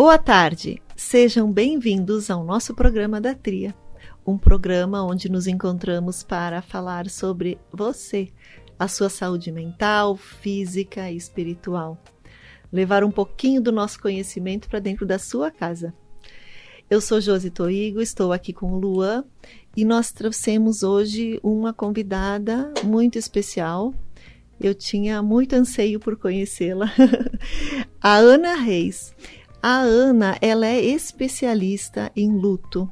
Boa tarde, sejam bem-vindos ao nosso programa da Tria, um programa onde nos encontramos para falar sobre você, a sua saúde mental, física e espiritual. Levar um pouquinho do nosso conhecimento para dentro da sua casa. Eu sou Josi Toigo, estou aqui com o Luan e nós trouxemos hoje uma convidada muito especial. Eu tinha muito anseio por conhecê-la, a Ana Reis. A Ana, ela é especialista em luto,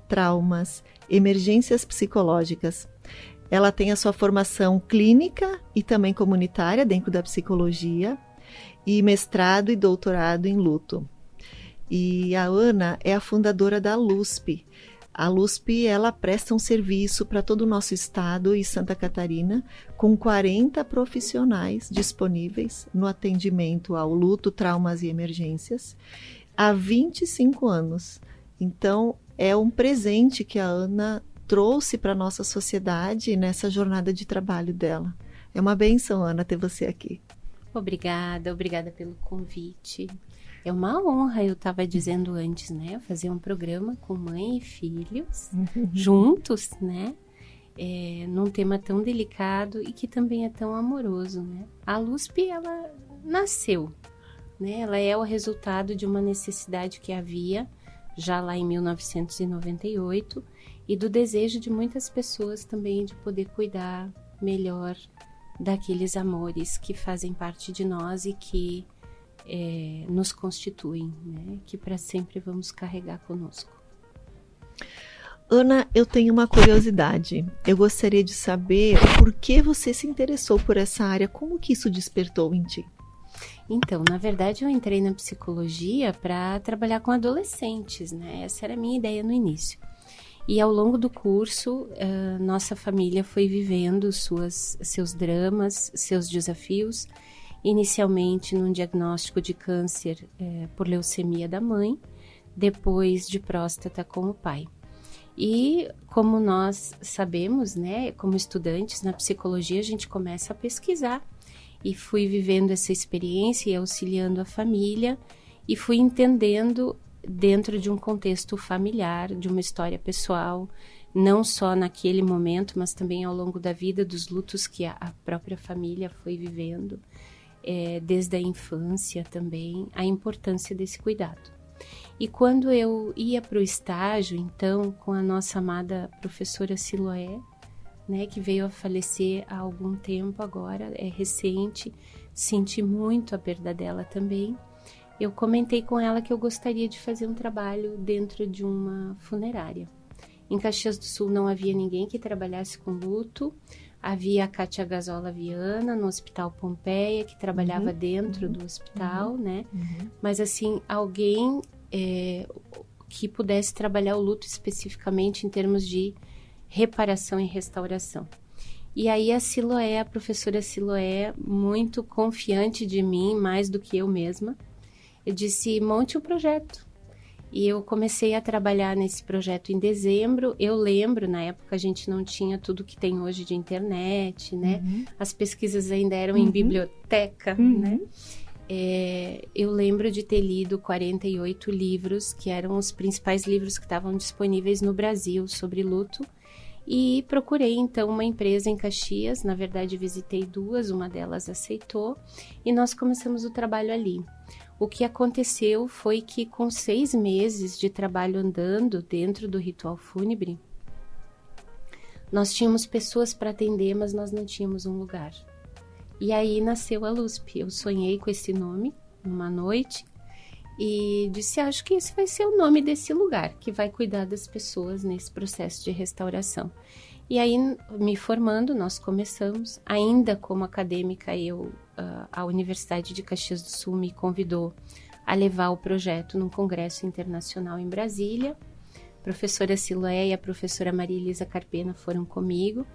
traumas, emergências psicológicas. Ela tem a sua formação clínica e também comunitária dentro da psicologia e mestrado e doutorado em luto. E a Ana é a fundadora da LUSP. A LUSP, ela presta um serviço para todo o nosso estado e Santa Catarina, com 40 profissionais disponíveis no atendimento ao luto, traumas e emergências, há 25 anos. Então, é um presente que a Ana trouxe para a nossa sociedade nessa jornada de trabalho dela. É uma bênção, Ana, ter você aqui. Obrigada pelo convite. É uma honra, eu estava dizendo antes, né? Fazer um programa com mãe e filhos, juntos, né? Num tema tão delicado e que também é tão amoroso, né? A LUSP, ela nasceu, né? Ela é o resultado de uma necessidade que havia já lá em 1998 e do desejo de muitas pessoas também de poder cuidar melhor daqueles amores que fazem parte de nós e que nos constituem, né? Que para sempre vamos carregar conosco. Ana, eu tenho uma curiosidade. Eu gostaria de saber por que você se interessou por essa área, como que isso despertou em ti? Então, na verdade, eu entrei na psicologia para trabalhar com adolescentes, né? Essa era a minha ideia no início. E ao longo do curso, nossa família foi vivendo seus dramas, seus desafios, inicialmente num diagnóstico de câncer por leucemia da mãe, depois de próstata com o pai. E como nós sabemos, né, como estudantes na psicologia, a gente começa a pesquisar. E fui vivendo essa experiência e auxiliando a família e fui entendendo dentro de um contexto familiar, de uma história pessoal, não só naquele momento, mas também ao longo da vida, dos lutos que a própria família foi vivendo. Desde a infância também, a importância desse cuidado. E quando eu ia para o estágio, então, com a nossa amada professora Siloé, né, que veio a falecer há algum tempo agora, é recente, senti muito a perda dela também, eu comentei com ela que eu gostaria de fazer um trabalho dentro de uma funerária. Em Caxias do Sul não havia ninguém que trabalhasse com luto. Havia a Kátia Gazola Viana no Hospital Pompeia, que trabalhava dentro do hospital, né? Mas, assim, alguém que pudesse trabalhar o luto especificamente em termos de reparação e restauração. E aí a professora Siloé, muito confiante de mim, mais do que eu mesma, eu disse, monte um projeto. E eu comecei a trabalhar nesse projeto em dezembro. Eu lembro, na época a gente não tinha tudo que tem hoje de internet, né? As pesquisas ainda eram em biblioteca, né? Eu lembro de ter lido 48 livros, que eram os principais livros que estavam disponíveis no Brasil sobre luto. E procurei, então, uma empresa em Caxias. Na verdade, visitei duas, uma delas aceitou. E nós começamos o trabalho ali. O que aconteceu foi que com 6 meses de trabalho andando dentro do ritual fúnebre, nós tínhamos pessoas para atender, mas nós não tínhamos um lugar. E aí nasceu a LUSP. Eu sonhei com esse nome numa noite e disse, acho que esse vai ser o nome desse lugar, que vai cuidar das pessoas nesse processo de restauração. E aí, me formando, nós começamos, ainda como acadêmica, a Universidade de Caxias do Sul me convidou a levar o projeto num congresso internacional em Brasília. A professora Siloé e a professora Maria Elisa Carpena foram comigo.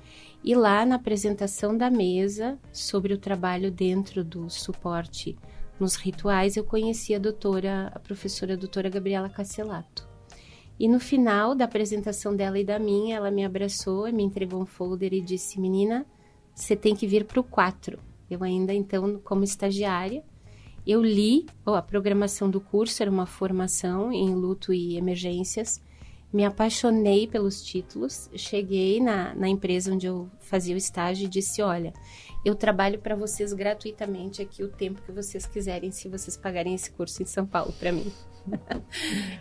E lá, na apresentação da mesa sobre o trabalho dentro do suporte nos rituais, eu conheci a professora doutora Gabriela Casselato. E no final da apresentação dela e da minha, ela me abraçou, me entregou um folder e disse, menina, você tem que vir para o 4. Eu ainda, então, como estagiária, Eu li a programação do curso, era uma formação em luto e emergências. Me apaixonei pelos títulos. Cheguei na empresa onde eu fazia o estágio e disse, olha, eu trabalho para vocês gratuitamente aqui o tempo que vocês quiserem, se vocês pagarem esse curso em São Paulo para mim.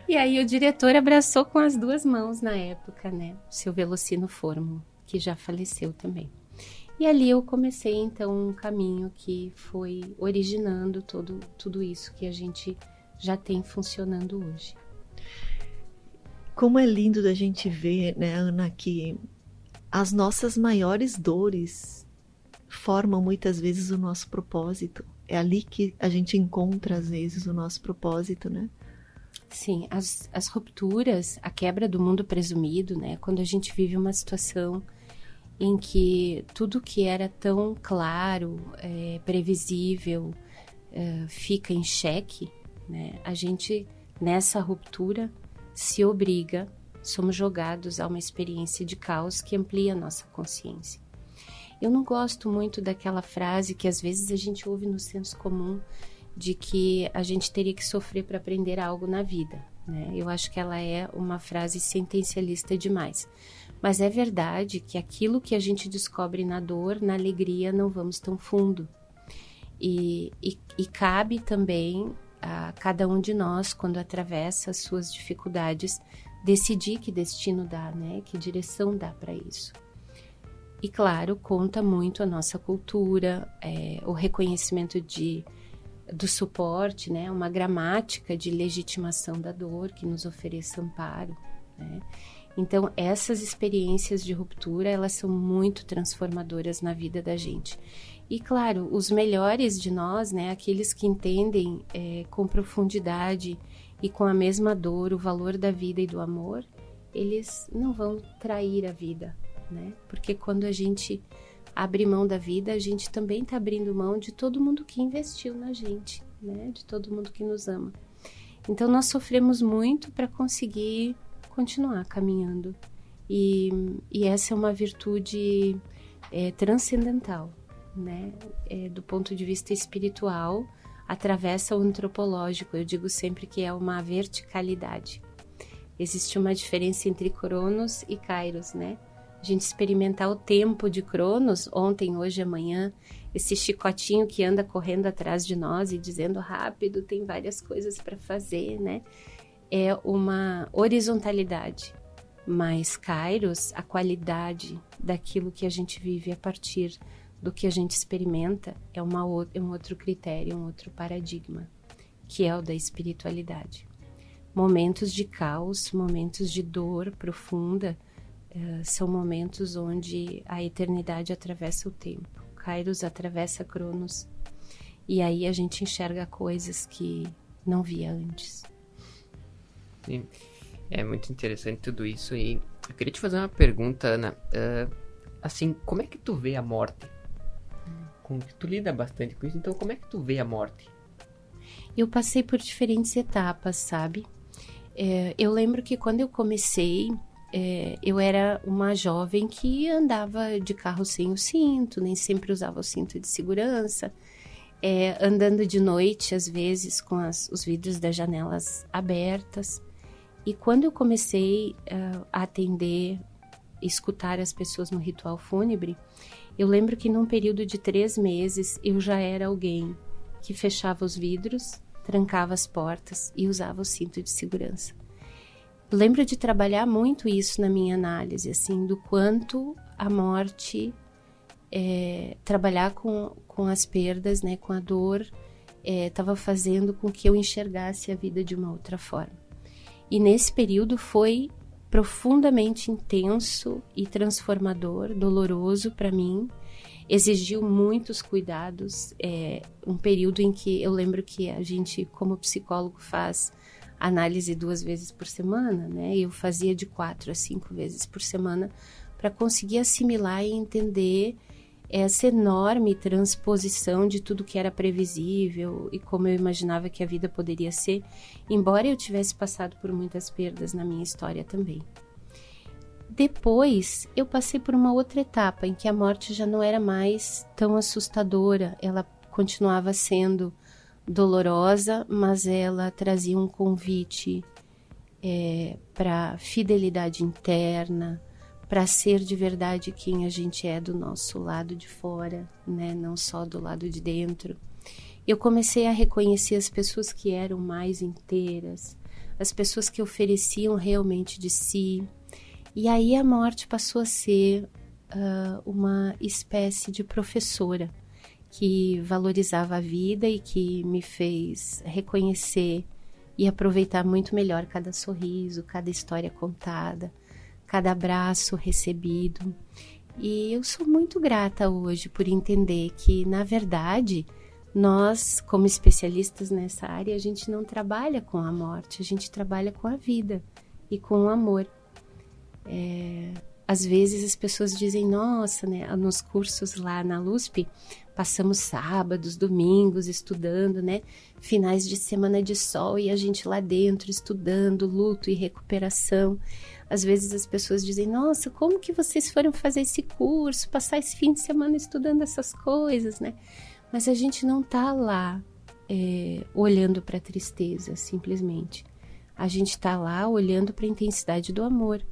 E aí o diretor abraçou com as 2 mãos na época, né? O seu Velocino Formo, que já faleceu também. E ali eu comecei, então, um caminho que foi originando tudo isso que a gente já tem funcionando hoje. Como é lindo da gente ver, né, Ana, que as nossas maiores dores formam muitas vezes o nosso propósito. É ali que a gente encontra, às vezes, o nosso propósito, né? Sim, as rupturas, a quebra do mundo presumido, né? Quando a gente vive uma situação em que tudo que era tão claro, previsível, fica em xeque, né? A gente, nessa ruptura, se obriga, somos jogados a uma experiência de caos que amplia a nossa consciência. Eu não gosto muito daquela frase que às vezes a gente ouve no senso comum de que a gente teria que sofrer para aprender algo na vida, né? Eu acho que ela é uma frase sentencialista demais. Mas é verdade que aquilo que a gente descobre na dor, na alegria, não vamos tão fundo. E cabe também a cada um de nós, quando atravessa as suas dificuldades, decidir que destino dá, né? Que direção dá para isso. E claro, conta muito a nossa cultura, o reconhecimento do suporte, né? Uma gramática de legitimação da dor que nos ofereça amparo, né? Então, essas experiências de ruptura, elas são muito transformadoras na vida da gente. E, claro, os melhores de nós, né, aqueles que entendem com profundidade e com a mesma dor o valor da vida e do amor, eles não vão trair a vida, né? Porque quando a gente abre mão da vida, a gente também está abrindo mão de todo mundo que investiu na gente, né? De todo mundo que nos ama. Então, nós sofremos muito para conseguir continuar caminhando. E essa é uma virtude transcendental, né? Do ponto de vista espiritual, atravessa o antropológico. Eu digo sempre que é uma verticalidade. Existe uma diferença entre Cronos e Kairos, né? A gente experimentar o tempo de Cronos, ontem, hoje, amanhã, esse chicotinho que anda correndo atrás de nós e dizendo rápido, tem várias coisas para fazer, né? É uma horizontalidade. Mas Kairos, a qualidade daquilo que a gente vive a partir do que a gente experimenta, é um outro critério, um outro paradigma, que é o da espiritualidade. Momentos de caos, momentos de dor profunda, são momentos onde a eternidade atravessa o tempo. Kairos atravessa Cronos. E aí a gente enxerga coisas que não via antes. Sim, é muito interessante tudo isso. E eu queria te fazer uma pergunta, Ana. Assim, como é que tu vê a morte? Tu lida bastante com isso, então como é que tu vê a morte? Eu passei por diferentes etapas, sabe? Eu lembro que quando eu comecei, eu era uma jovem que andava de carro sem o cinto, nem sempre usava o cinto de segurança, andando de noite, às vezes, com os vidros das janelas abertas. E quando eu comecei a atender, escutar as pessoas no ritual fúnebre, eu lembro que num período de 3 meses, eu já era alguém que fechava os vidros, trancava as portas e usava o cinto de segurança. Lembro de trabalhar muito isso na minha análise, assim, do quanto a morte, trabalhar com as perdas, né, com a dor, estava fazendo com que eu enxergasse a vida de uma outra forma. E nesse período foi profundamente intenso e transformador, doloroso para mim, exigiu muitos cuidados, um período em que eu lembro que a gente, como psicólogo, faz análise 2 vezes por semana, né? Eu fazia de 4 a 5 vezes por semana para conseguir assimilar e entender essa enorme transposição de tudo que era previsível e como eu imaginava que a vida poderia ser, embora eu tivesse passado por muitas perdas na minha história também. Depois, eu passei por uma outra etapa em que a morte já não era mais tão assustadora, ela continuava sendo dolorosa, mas ela trazia um convite para fidelidade interna, para ser de verdade quem a gente é do nosso lado de fora, né? Não só do lado de dentro. Eu comecei a reconhecer as pessoas que eram mais inteiras, as pessoas que ofereciam realmente de si. E aí a morte passou a ser uma espécie de professora que valorizava a vida e que me fez reconhecer e aproveitar muito melhor cada sorriso, cada história contada, cada abraço recebido. E eu sou muito grata hoje por entender que, na verdade, nós, como especialistas nessa área, a gente não trabalha com a morte, a gente trabalha com a vida e com o amor. Às vezes as pessoas dizem, nossa, né, nos cursos lá na LUSP, passamos sábados, domingos estudando, né, finais de semana de sol e a gente lá dentro estudando luto e recuperação. Às vezes as pessoas dizem, nossa, como que vocês foram fazer esse curso, passar esse fim de semana estudando essas coisas, né? Mas a gente não tá lá olhando para a tristeza, simplesmente. A gente está lá olhando para a intensidade do amor.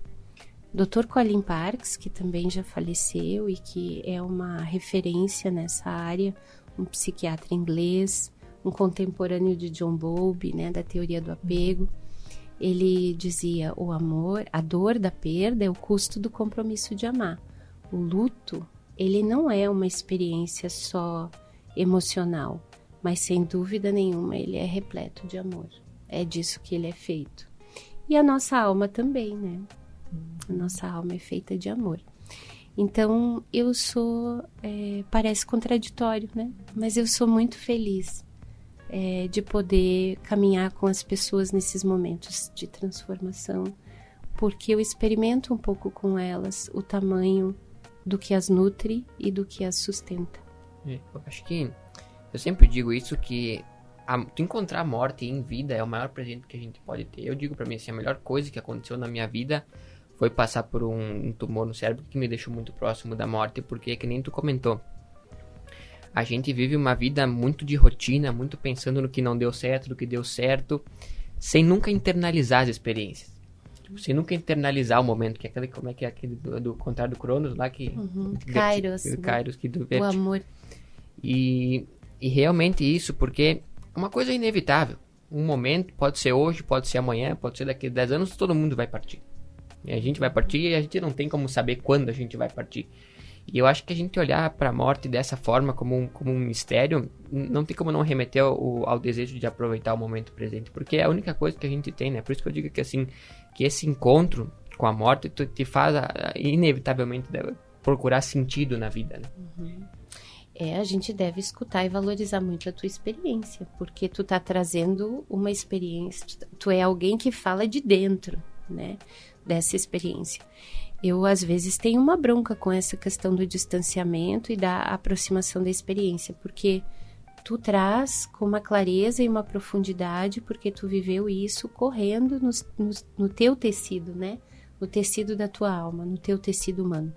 Dr. Colin Parkes, que também já faleceu e que é uma referência nessa área, um psiquiatra inglês, um contemporâneo de John Bowlby, né, da teoria do apego, ele dizia, o amor, a dor da perda é o custo do compromisso de amar. O luto, ele não é uma experiência só emocional, mas sem dúvida nenhuma ele é repleto de amor. É disso que ele é feito. E a nossa alma também, né? A nossa alma é feita de amor. Então, eu sou, parece contraditório, né? Mas eu sou muito feliz de poder caminhar com as pessoas nesses momentos de transformação, porque eu experimento um pouco com elas o tamanho do que as nutre e do que as sustenta. Eu acho que, eu sempre digo isso, que tu encontrar a morte em vida é o maior presente que a gente pode ter. Eu digo pra mim assim, a melhor coisa que aconteceu na minha vida foi passar por um tumor no cérebro que me deixou muito próximo da morte, porque, que nem tu comentou, a gente vive uma vida muito de rotina, muito pensando no que não deu certo, no que deu certo, sem nunca internalizar as experiências. Sem nunca internalizar o momento, que é aquele, como é que é aquele do contrário do Cronos lá, que... Kairos, que do o amor. E realmente isso, porque uma coisa é inevitável. Um momento, pode ser hoje, pode ser amanhã, pode ser daqui a 10 anos, todo mundo vai partir. E a gente vai partir e a gente não tem como saber quando a gente vai partir. E eu acho que a gente olhar para a morte dessa forma, como um mistério, não tem como não remeter ao desejo de aproveitar o momento presente, porque é a única coisa que a gente tem, né? Por isso que eu digo que, assim, que esse encontro com a morte te faz inevitavelmente procurar sentido na vida, né? A gente deve escutar e valorizar muito a tua experiência, porque tu tá trazendo uma experiência, tu é alguém que fala de dentro, né, dessa experiência. Eu, às vezes, tenho uma bronca com essa questão do distanciamento e da aproximação da experiência, porque tu traz com uma clareza e uma profundidade, porque tu viveu isso correndo no teu tecido, né, no tecido da tua alma, no teu tecido humano.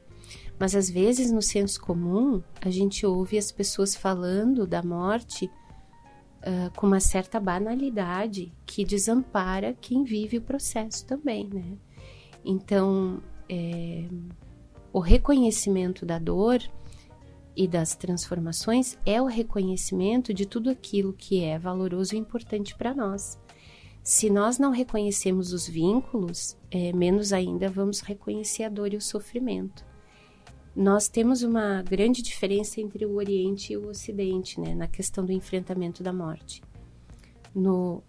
Mas, às vezes, no senso comum, a gente ouve as pessoas falando da morte com uma certa banalidade que desampara quem vive o processo também, né? Então, o reconhecimento da dor e das transformações é o reconhecimento de tudo aquilo que é valoroso e importante para nós. Se nós não reconhecemos os vínculos, menos ainda vamos reconhecer a dor e o sofrimento. Nós temos uma grande diferença entre o Oriente e o Ocidente, né, na questão do enfrentamento da morte.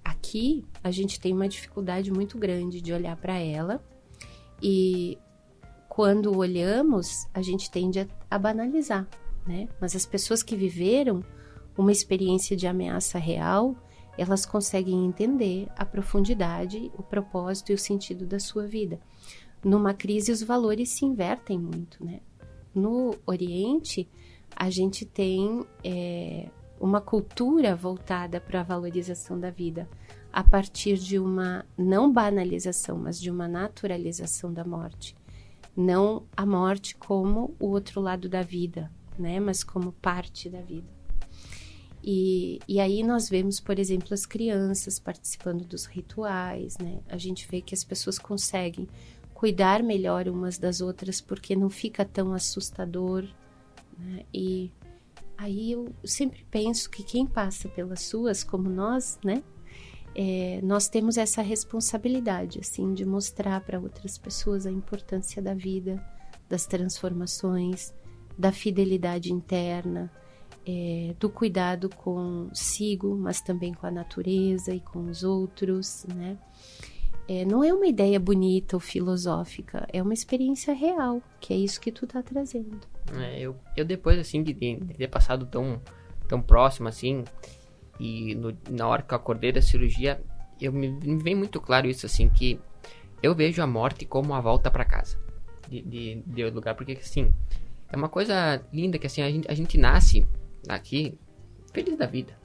Aqui, a gente tem uma dificuldade muito grande de olhar para ela e quando olhamos, a gente tende a banalizar, né? Mas as pessoas que viveram uma experiência de ameaça real, elas conseguem entender a profundidade, o propósito e o sentido da sua vida. Numa crise, os valores se invertem muito, né? No Oriente, a gente tem uma cultura voltada para a valorização da vida, a partir de uma não banalização, mas de uma naturalização da morte. Não a morte como o outro lado da vida, né? Mas como parte da vida. E aí nós vemos, por exemplo, as crianças participando dos rituais, né? A gente vê que as pessoas conseguem cuidar melhor umas das outras porque não fica tão assustador, né? E aí eu sempre penso que quem passa pelas suas, como nós, né? Nós temos essa responsabilidade, assim, de mostrar para outras pessoas a importância da vida, das transformações, da fidelidade interna, do cuidado consigo, mas também com a natureza e com os outros, né? Não é uma ideia bonita ou filosófica, é uma experiência real, que é isso que tu tá trazendo. Eu depois, assim, de ter passado tão próximo, assim, e na hora que eu acordei da cirurgia, me vem muito claro isso, assim, que eu vejo a morte como a volta para casa de lugar, porque, assim, é uma coisa linda que, assim, a gente nasce aqui feliz da vida.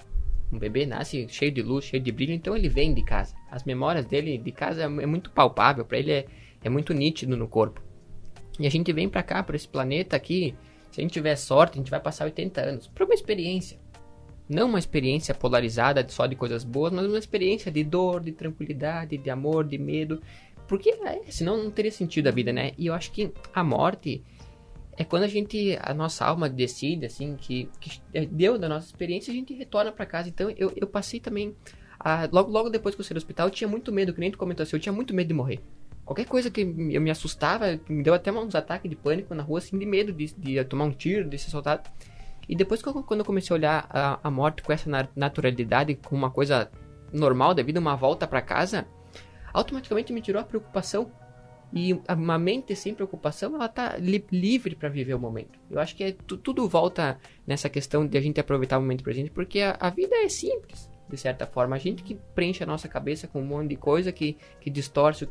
Um bebê nasce cheio de luz, cheio de brilho, então ele vem de casa. As memórias dele de casa é muito palpável, para ele é muito nítido no corpo. E a gente vem para cá, para esse planeta aqui, se a gente tiver sorte, a gente vai passar 80 anos para uma experiência. Não uma experiência polarizada só de coisas boas, mas uma experiência de dor, de tranquilidade, de amor, de medo. Porque senão não teria sentido a vida, né? E eu acho que a morte é quando a nossa alma decide, assim, que deu da nossa experiência, a gente retorna para casa. Então eu passei também, logo depois que eu saí do hospital, eu tinha muito medo, que nem tu comentou assim, eu tinha muito medo de morrer. Qualquer coisa que eu me assustava, me deu até uns ataques de pânico na rua, assim, de medo de tomar um tiro, de ser soltado. E depois quando eu comecei a olhar a morte com essa naturalidade, com uma coisa normal da vida, uma volta para casa, automaticamente me tirou a preocupação. E uma mente sem preocupação, ela tá livre para viver o momento. Eu acho que tudo volta nessa questão de a gente aproveitar o momento presente, porque a vida é simples, de certa forma. A gente que preenche a nossa cabeça com um monte de coisa que distorce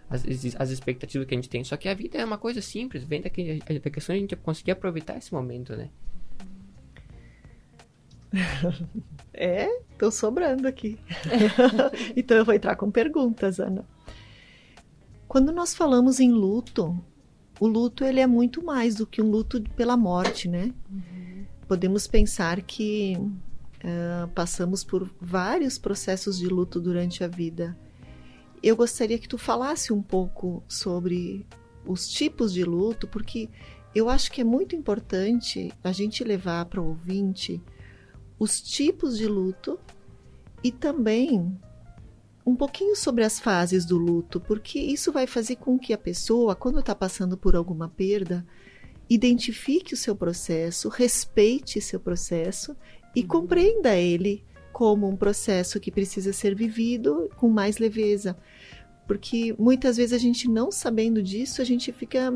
as expectativas que a gente tem. Só que a vida é uma coisa simples, vem da questão de a gente conseguir aproveitar esse momento, né? Tô sobrando aqui. Então eu vou entrar com perguntas, Ana. Quando nós falamos em luto, o luto ele é muito mais do que um luto pela morte, né? Uhum. Podemos pensar que passamos por vários processos de luto durante a vida. Eu gostaria que tu falasse um pouco sobre os tipos de luto, porque eu acho que é muito importante a gente levar para o ouvinte os tipos de luto e também um pouquinho sobre as fases do luto, porque isso vai fazer com que a pessoa, quando está passando por alguma perda, identifique o seu processo, respeite seu processo e compreenda ele como um processo que precisa ser vivido com mais leveza. Porque muitas vezes a gente, não sabendo disso, a gente fica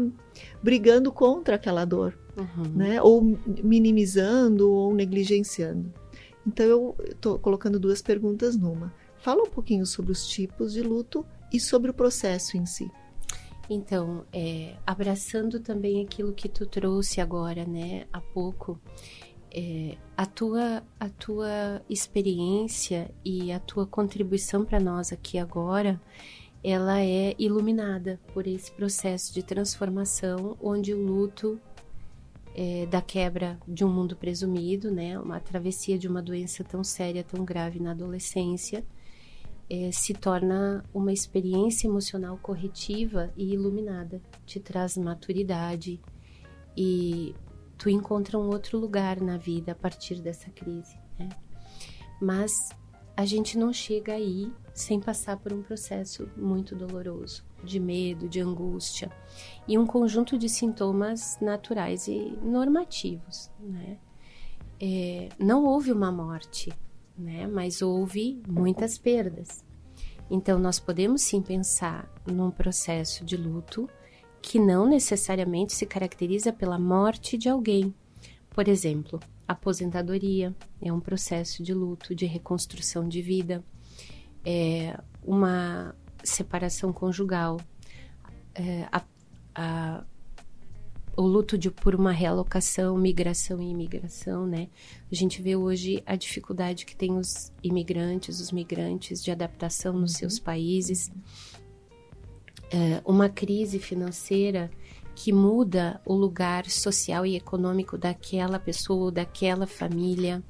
brigando contra aquela dor, né? Ou minimizando ou negligenciando. Então eu estou colocando duas perguntas numa. Fala um pouquinho sobre os tipos de luto e sobre o processo em si. Então, abraçando também aquilo que tu trouxe agora, né, há pouco, a tua experiência e a tua contribuição para nós aqui agora, ela é iluminada por esse processo de transformação, onde o luto da quebra de um mundo presumido, né, uma travessia de uma doença tão séria, tão grave na adolescência, se torna uma experiência emocional corretiva e iluminada, te traz maturidade e tu encontra um outro lugar na vida a partir dessa crise, né? Mas a gente não chega aí sem passar por um processo muito doloroso, de medo, de angústia e um conjunto de sintomas naturais e normativos, né? Não houve uma morte, né? Mas houve muitas perdas. Então nós podemos sim pensar num processo de luto que não necessariamente se caracteriza pela morte de alguém. Por exemplo, aposentadoria é um processo de luto, de reconstrução de vida, uma separação conjugal, o luto por uma realocação, migração e imigração, né? A gente vê hoje a dificuldade que tem os migrantes de adaptação nos seus países. Uma crise financeira que muda o lugar social e econômico daquela pessoa, daquela família.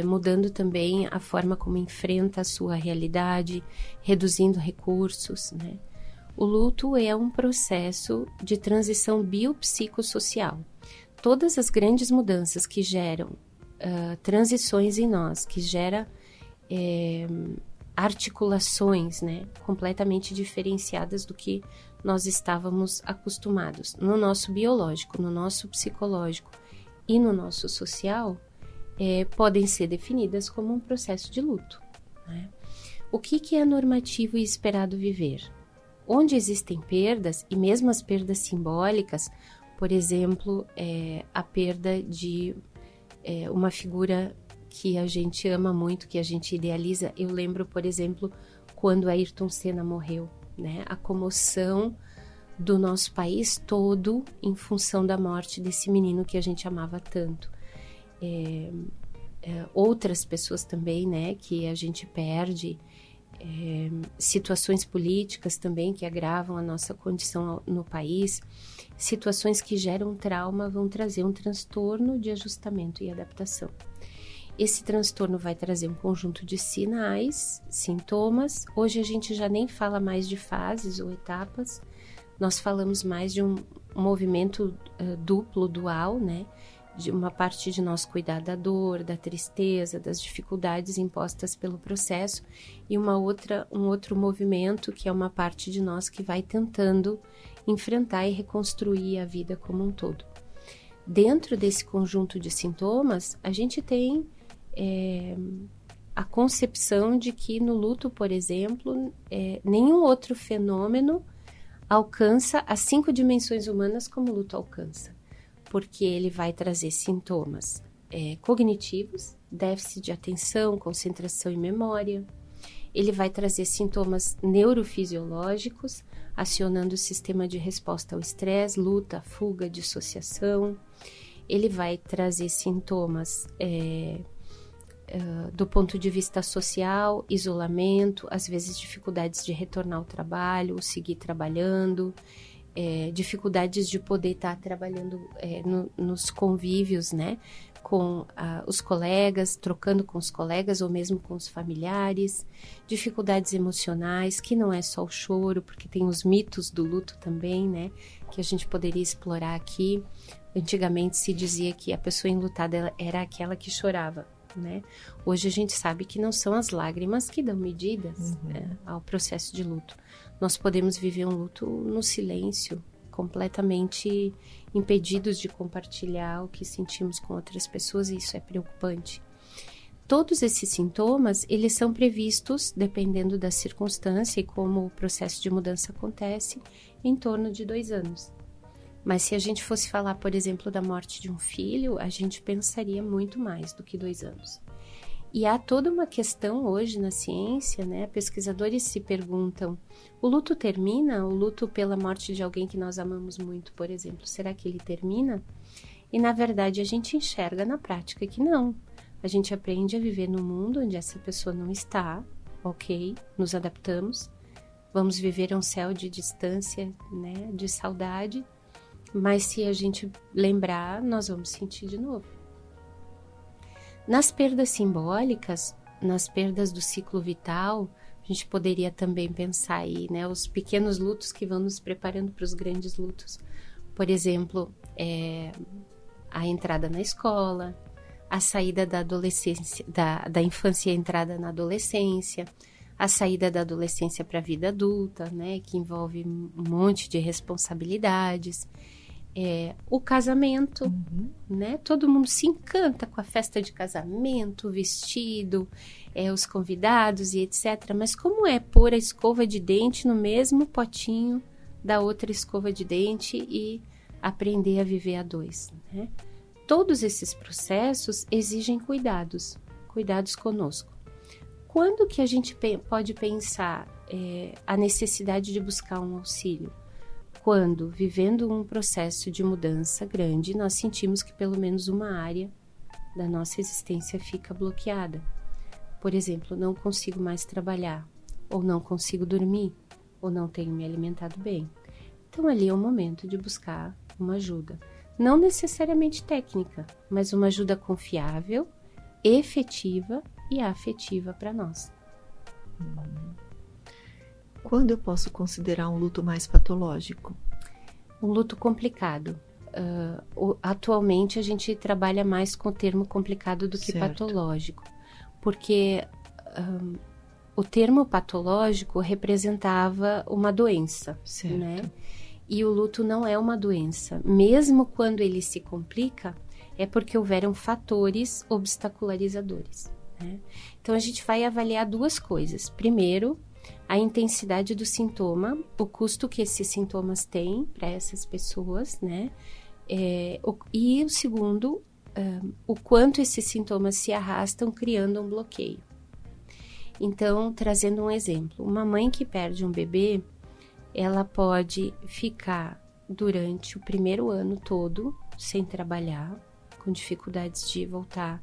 mudando também a forma como enfrenta a sua realidade, reduzindo recursos, né? O luto é um processo de transição biopsicossocial. Todas as grandes mudanças que geram transições em nós, que geram articulações, né, completamente diferenciadas do que nós estávamos acostumados. No nosso biológico, no nosso psicológico e no nosso social, podem ser definidas como um processo de luto, né? O que é normativo e esperado viver? Onde existem perdas, e mesmo as perdas simbólicas, por exemplo, a perda de uma figura que a gente ama muito, que a gente idealiza. Eu lembro, por exemplo, quando Ayrton Senna morreu, né? A comoção do nosso país todo em função da morte desse menino que a gente amava tanto. Outras pessoas também, né, que a gente perde, situações políticas também que agravam a nossa condição no país, situações que geram trauma vão trazer um transtorno de ajustamento e adaptação. Esse transtorno vai trazer um conjunto de sinais, sintomas. Hoje a gente já nem fala mais de fases ou etapas, nós falamos mais de um movimento duplo, dual, né? De uma parte de nós cuidar da dor, da tristeza, das dificuldades impostas pelo processo, e um outro movimento que é uma parte de nós que vai tentando enfrentar e reconstruir a vida como um todo. Dentro desse conjunto de sintomas, a gente tem a concepção de que no luto, por exemplo, nenhum outro fenômeno alcança as 5 dimensões humanas como o luto alcança. Porque ele vai trazer sintomas cognitivos, déficit de atenção, concentração e memória. Ele vai trazer sintomas neurofisiológicos, acionando o sistema de resposta ao estresse, luta, fuga, dissociação. Ele vai trazer sintomas do ponto de vista social, isolamento, às vezes dificuldades de retornar ao trabalho, seguir trabalhando, dificuldades de poder estar trabalhando nos convívios, né, com os colegas, trocando com os colegas ou mesmo com os familiares, dificuldades emocionais, que não é só o choro, porque tem os mitos do luto também, né, que a gente poderia explorar aqui. Antigamente se dizia que a pessoa enlutada era aquela que chorava, né? Hoje a gente sabe que não são as lágrimas que dão medidas ao processo de luto. Nós podemos viver um luto no silêncio, completamente impedidos de compartilhar o que sentimos com outras pessoas, e isso é preocupante. Todos esses sintomas, eles são previstos, dependendo da circunstância e como o processo de mudança acontece, em torno de 2 anos. Mas se a gente fosse falar, por exemplo, da morte de um filho, a gente pensaria muito mais do que 2 anos. E há toda uma questão hoje na ciência, né? Pesquisadores se perguntam, o luto termina? O luto pela morte de alguém que nós amamos muito, por exemplo, será que ele termina? E na verdade a gente enxerga na prática que não. A gente aprende a viver num mundo onde essa pessoa não está, ok, nos adaptamos, vamos viver um céu de distância, né? De saudade, mas se a gente lembrar, nós vamos sentir de novo. Nas perdas simbólicas, nas perdas do ciclo vital, a gente poderia também pensar aí, né, os pequenos lutos que vão nos preparando para os grandes lutos. Por exemplo, a entrada na escola, a saída da adolescência, da infância e a entrada na adolescência, a saída da adolescência para a vida adulta, né, que envolve um monte de responsabilidades. O casamento, né? Todo mundo se encanta com a festa de casamento, o vestido, os convidados e etc. Mas como é pôr a escova de dente no mesmo potinho da outra escova de dente e aprender a viver a 2, né? Todos esses processos exigem cuidados conosco. Quando que a gente pode pensar a necessidade de buscar um auxílio? Quando, vivendo um processo de mudança grande, nós sentimos que pelo menos uma área da nossa existência fica bloqueada. Por exemplo, não consigo mais trabalhar, ou não consigo dormir, ou não tenho me alimentado bem. Então ali é o momento de buscar uma ajuda. Não necessariamente técnica, mas uma ajuda confiável efetiva e afetiva para nós. Quando eu posso considerar um luto mais patológico? Um luto complicado. Atualmente a gente trabalha mais com o termo complicado do que patológico, porque o termo patológico representava uma doença, né? E o luto não é uma doença. Mesmo quando ele se complica, é porque houveram fatores obstacularizadores, né? Então a gente vai avaliar duas coisas. Primeiro, a intensidade do sintoma, o custo que esses sintomas têm para essas pessoas, né? E o segundo, o quanto esses sintomas se arrastam criando um bloqueio. Então, trazendo um exemplo, uma mãe que perde um bebê, ela pode ficar durante o primeiro ano todo sem trabalhar, com dificuldades de voltar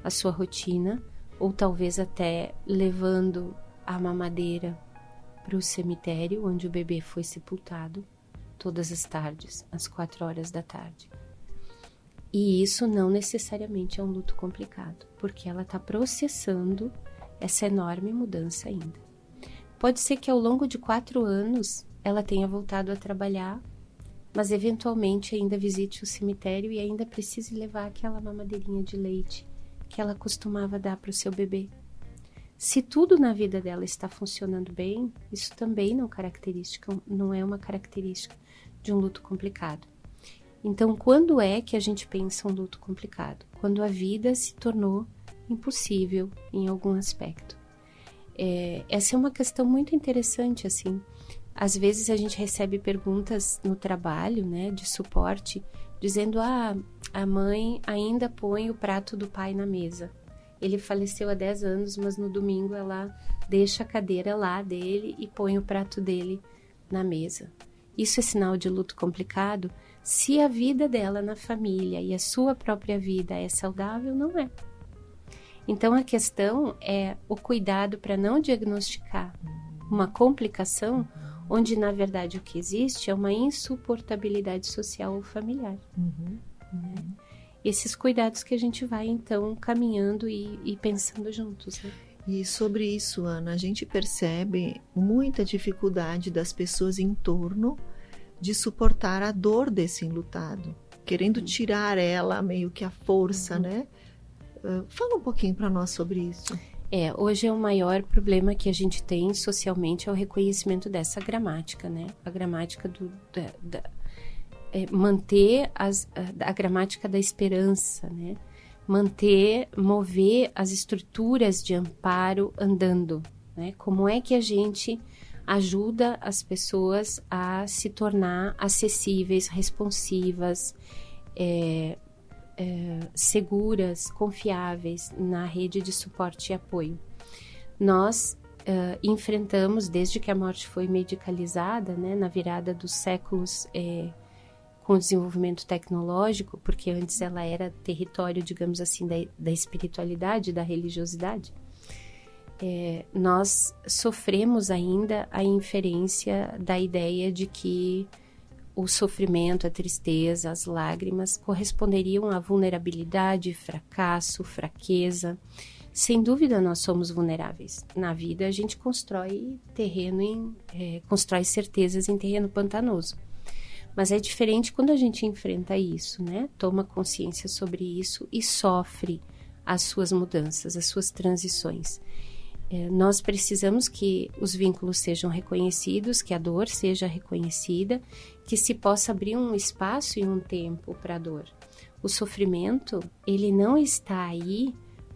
à sua rotina, ou talvez até levando a mamadeira para o cemitério onde o bebê foi sepultado, todas as tardes, às 4 horas da tarde. E isso não necessariamente é um luto complicado, porque ela está processando essa enorme mudança ainda. Pode ser que ao longo de 4 anos ela tenha voltado a trabalhar, mas eventualmente ainda visite o cemitério e ainda precise levar aquela mamadeirinha de leite que ela costumava dar para o seu bebê. Se tudo na vida dela está funcionando bem, isso também não é uma característica de um luto complicado. Então, quando é que a gente pensa um luto complicado? Quando a vida se tornou impossível em algum aspecto. Essa é uma questão muito interessante, assim. Às vezes a gente recebe perguntas no trabalho, né, de suporte, dizendo, a mãe ainda põe o prato do pai na mesa. Ele faleceu há 10 anos, mas no domingo ela deixa a cadeira lá dele e põe o prato dele na mesa. Isso é sinal de luto complicado? Se a vida dela na família e a sua própria vida é saudável, não é. Então a questão é o cuidado para não diagnosticar uma complicação onde na verdade o que existe é uma insuportabilidade social ou familiar. Né? Esses cuidados que a gente vai, então, caminhando e pensando juntos. Né? E sobre isso, Ana, a gente percebe muita dificuldade das pessoas em torno de suportar a dor desse enlutado, querendo tirar ela meio que à força, né? Fala um pouquinho para nós sobre isso. Hoje é o maior problema que a gente tem socialmente é o reconhecimento dessa gramática, né? A gramática manter a gramática da esperança, né? Mover as estruturas de amparo andando, né? Como é que a gente ajuda as pessoas a se tornar acessíveis, responsivas, seguras, confiáveis na rede de suporte e apoio. Nós enfrentamos, desde que a morte foi medicalizada, né, na virada dos séculos com o desenvolvimento tecnológico, porque antes ela era território, digamos assim, da espiritualidade, da religiosidade, nós sofremos ainda a inferência da ideia de que o sofrimento, a tristeza, as lágrimas corresponderiam à vulnerabilidade, fracasso, fraqueza. Sem dúvida nós somos vulneráveis. Na vida a gente constrói constrói certezas em terreno pantanoso. Mas é diferente quando a gente enfrenta isso, né? Toma consciência sobre isso e sofre as suas mudanças, as suas transições. Nós precisamos que os vínculos sejam reconhecidos, que a dor seja reconhecida, que se possa abrir um espaço e um tempo para a dor. O sofrimento, ele não está aí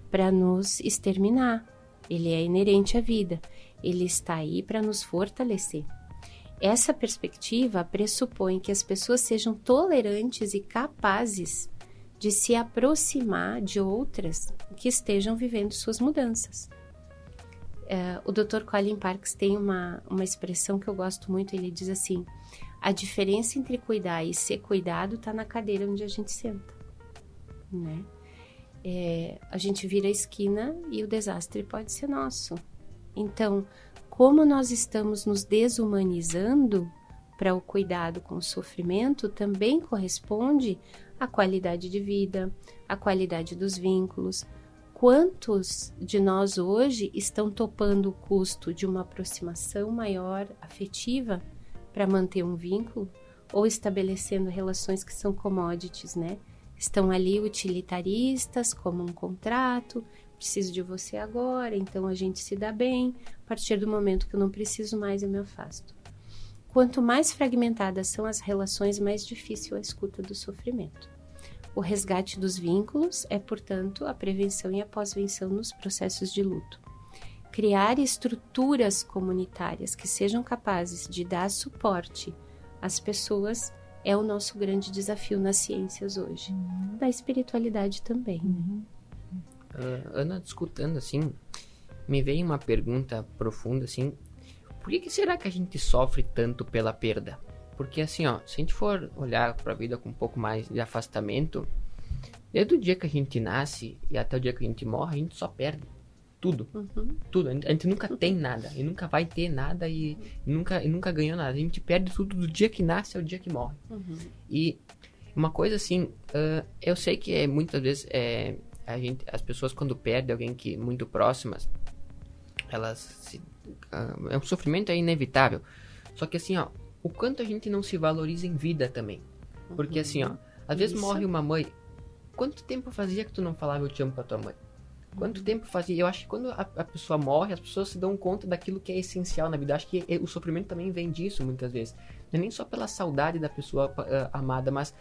para nos exterminar, ele é inerente à vida, ele está aí para nos fortalecer. Essa perspectiva pressupõe que as pessoas sejam tolerantes e capazes de se aproximar de outras que estejam vivendo suas mudanças. O Dr. Colin Parkes tem uma expressão que eu gosto muito, ele diz assim, a diferença entre cuidar e ser cuidado está na cadeira onde a gente senta, né? A gente vira a esquina e o desastre pode ser nosso. Então, como nós estamos nos desumanizando para o cuidado com o sofrimento, também corresponde à qualidade de vida, à qualidade dos vínculos. quantos de nós hoje estão topando o custo de uma aproximação maior, afetiva, para manter um vínculo, ou estabelecendo relações que são commodities, né? Estão ali utilitaristas, como um contrato, preciso de você agora, então a gente se dá bem, a partir do momento que eu não preciso mais, eu me afasto. Quanto mais fragmentadas são as relações, mais difícil a escuta do sofrimento. O resgate dos vínculos é, portanto, a prevenção e a pós-venção nos processos de luto. Criar estruturas comunitárias que sejam capazes de dar suporte às pessoas é o nosso grande desafio nas ciências hoje. Da espiritualidade também. Ana, escutando assim, me veio uma pergunta profunda assim, por que será que a gente sofre tanto pela perda? Porque assim, ó, se a gente for olhar pra vida com um pouco mais de afastamento, desde o dia que a gente nasce e até o dia que a gente morre, a gente só perde tudo. Tudo. A gente nunca tem nada, e nunca vai ter nada, e nunca ganhou nada. A gente perde tudo do dia que nasce ao dia que morre. E uma coisa assim, eu sei que muitas vezes as pessoas quando perdem alguém que muito próximas, é um sofrimento inevitável. Só que assim, ó, o quanto a gente não se valoriza em vida também. Porque assim, ó, às vezes morre uma mãe. Quanto tempo fazia que tu não falava eu te amo pra tua mãe? Quanto tempo fazia? Eu acho que quando a pessoa morre, as pessoas se dão conta daquilo que é essencial na vida. Eu acho que o sofrimento também vem disso, muitas vezes. Não é nem só pela saudade da pessoa amada, mas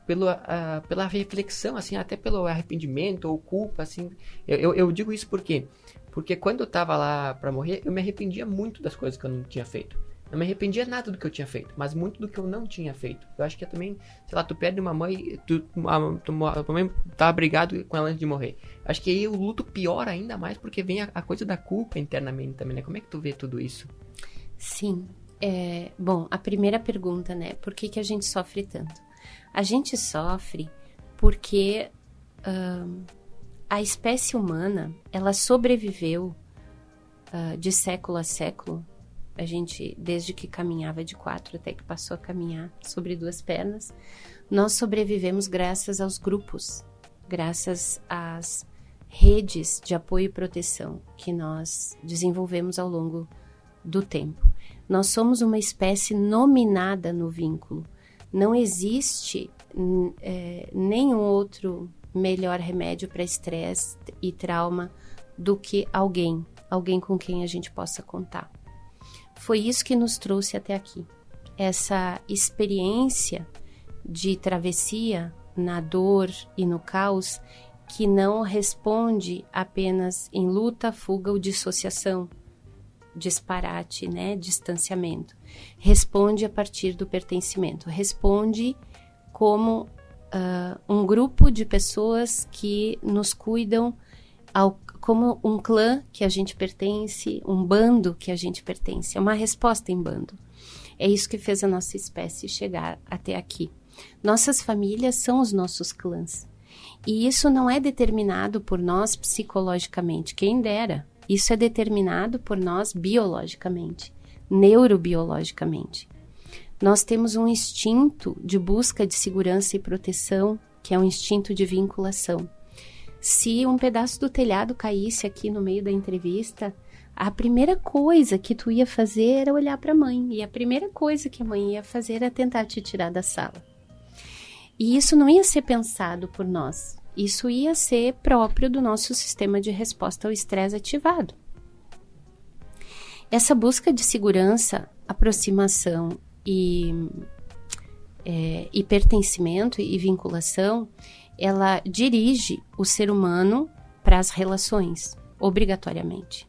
pela reflexão, assim, até pelo arrependimento ou culpa, assim. Eu digo isso por quê? Porque quando eu tava lá pra morrer, eu me arrependia muito das coisas que eu não tinha feito. Não me arrependia nada do que eu tinha feito, mas muito do que eu não tinha feito. Eu acho que é também, sei lá, tu perde uma mãe, a tua mãe tava brigado com ela antes de morrer. Acho que aí o luto piora ainda mais, porque vem a coisa da culpa internamente também, né? Como é que tu vê tudo isso? Sim. Bom, a primeira pergunta, né? Por que a gente sofre tanto? A gente sofre porque a espécie humana, ela sobreviveu de século a século. A gente, desde que caminhava de 4 até que passou a caminhar sobre 2 pernas, nós sobrevivemos graças aos grupos, graças às redes de apoio e proteção que nós desenvolvemos ao longo do tempo. Nós somos uma espécie nominada no vínculo. Não existe nenhum outro melhor remédio para estresse e trauma do que alguém com quem a gente possa contar. Foi isso que nos trouxe até aqui. Essa experiência de travessia na dor e no caos que não responde apenas em luta, fuga ou dissociação, disparate, né? Distanciamento. Responde a partir do pertencimento. Responde como um grupo de pessoas que nos cuidam como um clã que a gente pertence, um bando que a gente pertence. É uma resposta em bando. É isso que fez a nossa espécie chegar até aqui. Nossas famílias são os nossos clãs. E isso não é determinado por nós psicologicamente. Quem dera. Isso é determinado por nós biologicamente, neurobiologicamente. Nós temos um instinto de busca de segurança e proteção, que é um instinto de vinculação. Se um pedaço do telhado caísse aqui no meio da entrevista, a primeira coisa que tu ia fazer era olhar para a mãe. E a primeira coisa que a mãe ia fazer era tentar te tirar da sala. E isso não ia ser pensado por nós. Isso ia ser próprio do nosso sistema de resposta ao estresse ativado. Essa busca de segurança, aproximação e pertencimento e vinculação, ela dirige o ser humano para as relações, obrigatoriamente.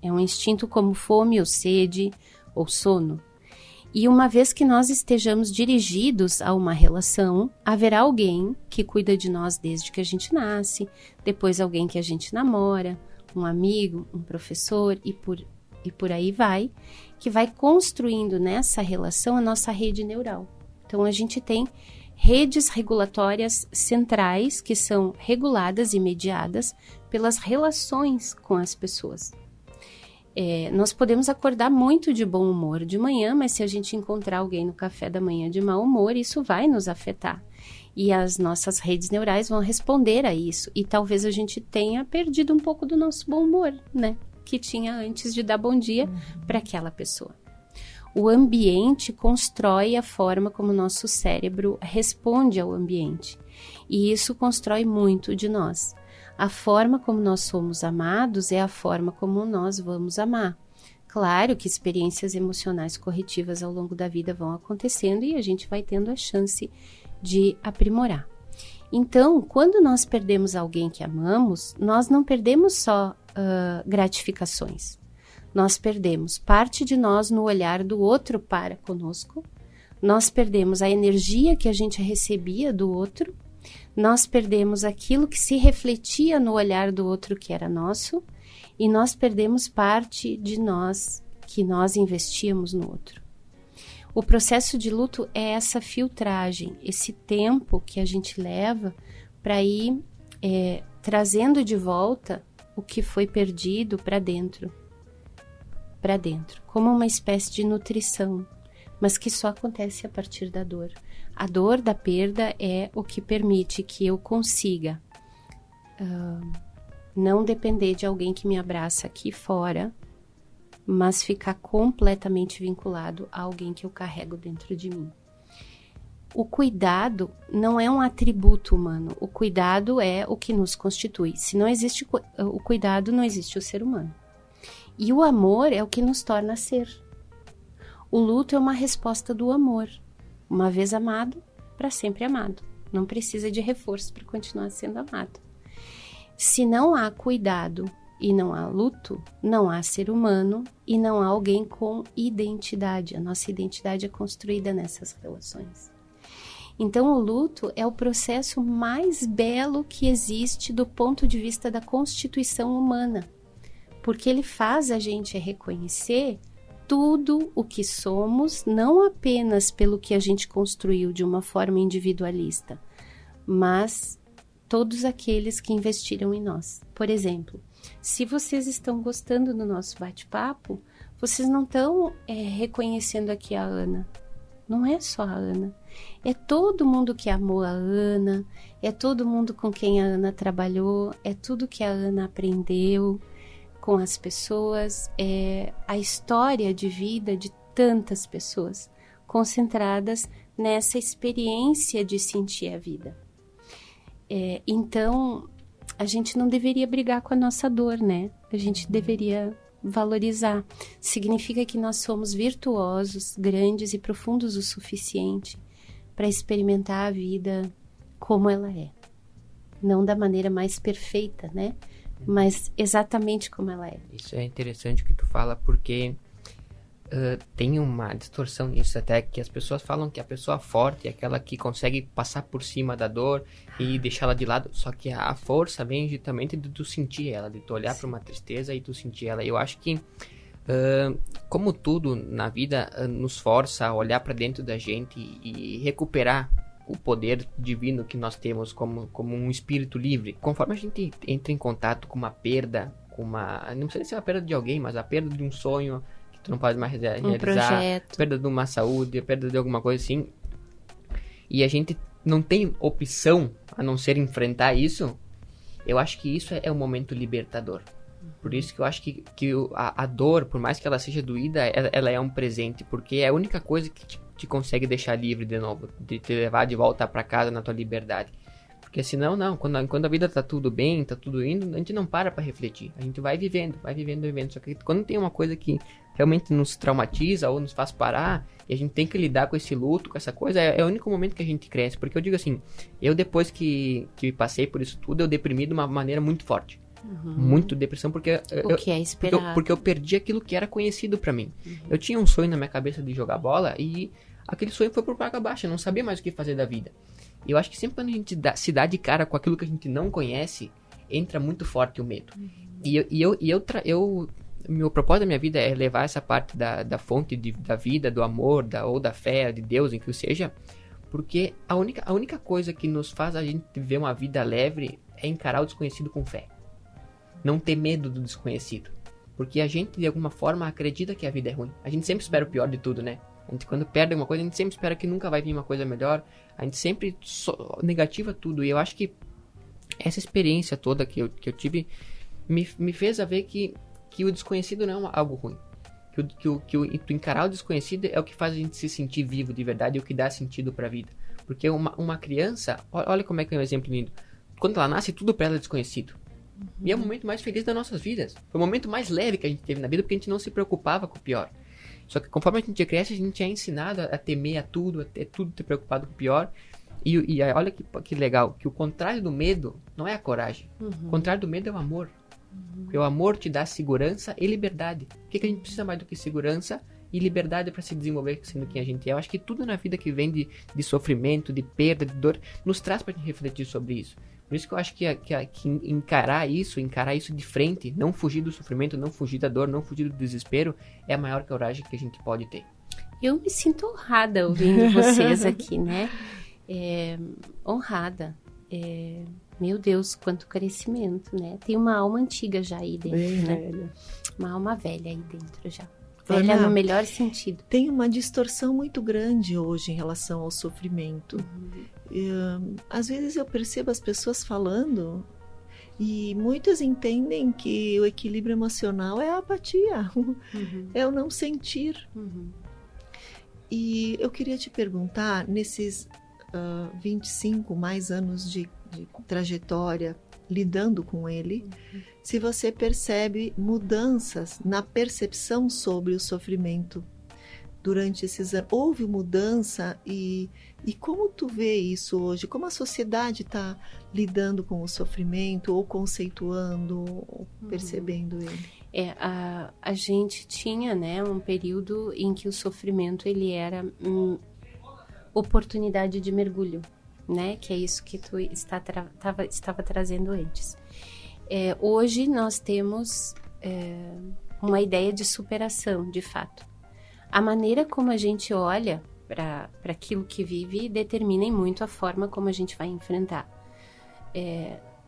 É um instinto como fome ou sede ou sono. E uma vez que nós estejamos dirigidos a uma relação, haverá alguém que cuida de nós desde que a gente nasce, depois alguém que a gente namora, um amigo, um professor e por aí vai, que vai construindo nessa relação a nossa rede neural. Então a gente tem redes regulatórias centrais que são reguladas e mediadas pelas relações com as pessoas. Nós podemos acordar muito de bom humor de manhã, mas se a gente encontrar alguém no café da manhã de mau humor, isso vai nos afetar. E as nossas redes neurais vão responder a isso. E talvez a gente tenha perdido um pouco do nosso bom humor, né? Que tinha antes de dar bom dia para aquela pessoa. O ambiente constrói a forma como o nosso cérebro responde ao ambiente. E isso constrói muito de nós. A forma como nós somos amados é a forma como nós vamos amar. Claro que experiências emocionais corretivas ao longo da vida vão acontecendo e a gente vai tendo a chance de aprimorar. Então, quando nós perdemos alguém que amamos, nós não perdemos só gratificações. Nós perdemos parte de nós no olhar do outro para conosco, nós perdemos a energia que a gente recebia do outro, nós perdemos aquilo que se refletia no olhar do outro que era nosso, e nós perdemos parte de nós que nós investíamos no outro. O processo de luto é essa filtragem, esse tempo que a gente leva para ir trazendo de volta o que foi perdido para dentro, como uma espécie de nutrição, mas que só acontece a partir da dor. A dor da perda é o que permite que eu consiga não depender de alguém que me abraça aqui fora, mas ficar completamente vinculado a alguém que eu carrego dentro de mim. O cuidado não é um atributo humano, o cuidado é o que nos constitui. Se não existe o cuidado, não existe o ser humano. E o amor é o que nos torna ser. O luto é uma resposta do amor. Uma vez amado, para sempre amado. Não precisa de reforço para continuar sendo amado. Se não há cuidado e não há luto, não há ser humano e não há alguém com identidade. A nossa identidade é construída nessas relações. Então, o luto é o processo mais belo que existe do ponto de vista da constituição humana, porque ele faz a gente reconhecer tudo o que somos, não apenas pelo que a gente construiu de uma forma individualista, mas todos aqueles que investiram em nós. Por exemplo, se vocês estão gostando do nosso bate-papo, vocês não estão reconhecendo aqui a Ana. Não é só a Ana. É todo mundo que amou a Ana, é todo mundo com quem a Ana trabalhou, é tudo que a Ana aprendeu com as pessoas, é a história de vida de tantas pessoas concentradas nessa experiência de sentir a vida. Então, a gente não deveria brigar com a nossa dor, né? A gente deveria valorizar. Significa que nós somos virtuosos, grandes e profundos o suficiente para experimentar a vida como ela é. Não da maneira mais perfeita, né? Mas exatamente como ela é. Isso é interessante o que tu fala, porque tem uma distorção nisso até, que as pessoas falam que a pessoa forte é aquela que consegue passar por cima da dor e deixá-la de lado, só que a força vem justamente de tu sentir ela, de tu olhar para uma tristeza e tu sentir ela. Eu acho que como tudo na vida nos força a olhar para dentro da gente e recuperar o poder divino que nós temos como um espírito livre. Conforme a gente entra em contato com uma perda, não sei se é a perda de alguém, mas a perda de um sonho que tu não pode mais realizar, projeto, perda de uma saúde, a perda de alguma coisa assim, e a gente não tem opção a não ser enfrentar isso, eu acho que isso é um momento libertador. Por isso que eu acho que a dor, por mais que ela seja doída, ela é um presente, porque é a única coisa que te consegue deixar livre de novo, de te levar de volta para casa na tua liberdade. Porque senão, não, quando a vida tá tudo bem, tá tudo indo, a gente não para refletir. A gente vai vivendo. Só que quando tem uma coisa que realmente nos traumatiza ou nos faz parar, e a gente tem que lidar com esse luto, com essa coisa, é o único momento que a gente cresce. Porque eu digo assim, eu depois que passei por isso tudo, eu deprimi de uma maneira muito forte. Muito depressão, porque o que é esperado. Porque eu perdi aquilo que era conhecido pra mim. Eu tinha um sonho na minha cabeça de jogar bola e aquele sonho foi por água abaixo, eu não sabia mais o que fazer da vida. E eu acho que sempre quando a gente se dá de cara com aquilo que a gente não conhece, entra muito forte o medo. Meu propósito da minha vida é levar essa parte da fonte da vida, do amor, ou da fé, de Deus, em que seja, porque a única coisa que nos faz a gente viver uma vida leve é encarar o desconhecido com fé. Não ter medo do desconhecido. Porque a gente, de alguma forma, acredita que a vida é ruim. A gente sempre espera o pior de tudo, né? A gente, quando perde alguma coisa, a gente sempre espera que nunca vai vir uma coisa melhor. A gente sempre negativa tudo. E eu acho que essa experiência toda que eu tive me fez a ver que o desconhecido não é algo ruim. Que encarar o desconhecido é o que faz a gente se sentir vivo de verdade, é o que dá sentido pra vida. Porque uma criança, olha como é que é um exemplo lindo. Quando ela nasce, tudo pra ela é desconhecido. E é o momento mais feliz das nossas vidas. Foi o momento mais leve que a gente teve na vida, porque a gente não se preocupava com o pior. Só que conforme a gente cresce, a gente é ensinado a temer a tudo ter preocupado com o pior. E olha que legal, que o contrário do medo não é a coragem. O contrário do medo é o amor. Porque o amor te dá segurança e liberdade. O que a gente precisa mais do que segurança e liberdade para se desenvolver sendo quem a gente é? Eu acho que tudo na vida que vem de sofrimento, de perda, de dor, nos traz para refletir sobre isso. Por isso que eu acho que encarar isso de frente, não fugir do sofrimento, não fugir da dor, não fugir do desespero, é a maior coragem que a gente pode ter. Eu me sinto honrada ouvindo vocês aqui, né? Honrada. Meu Deus, quanto crescimento, né? Tem uma alma antiga já aí dentro, bem né? velha. Uma alma velha aí dentro já. Velha no melhor sentido. Tem uma distorção muito grande hoje em relação ao sofrimento. Às vezes eu percebo as pessoas falando e muitas entendem que o equilíbrio emocional é a apatia, é o não sentir. E eu queria te perguntar, nesses 25 mais anos de trajetória lidando com ele, se você percebe mudanças na percepção sobre o sofrimento durante esses anos. Houve mudança e como tu vê isso hoje? Como a sociedade está lidando com o sofrimento ou conceituando ou percebendo ele? A gente tinha, né, um período em que o sofrimento ele era oportunidade de mergulho, né? Que é isso que tu estava trazendo antes. Hoje nós temos uma ideia de superação, de fato. A maneira como a gente olha para aquilo que vive determina muito a forma como a gente vai enfrentar.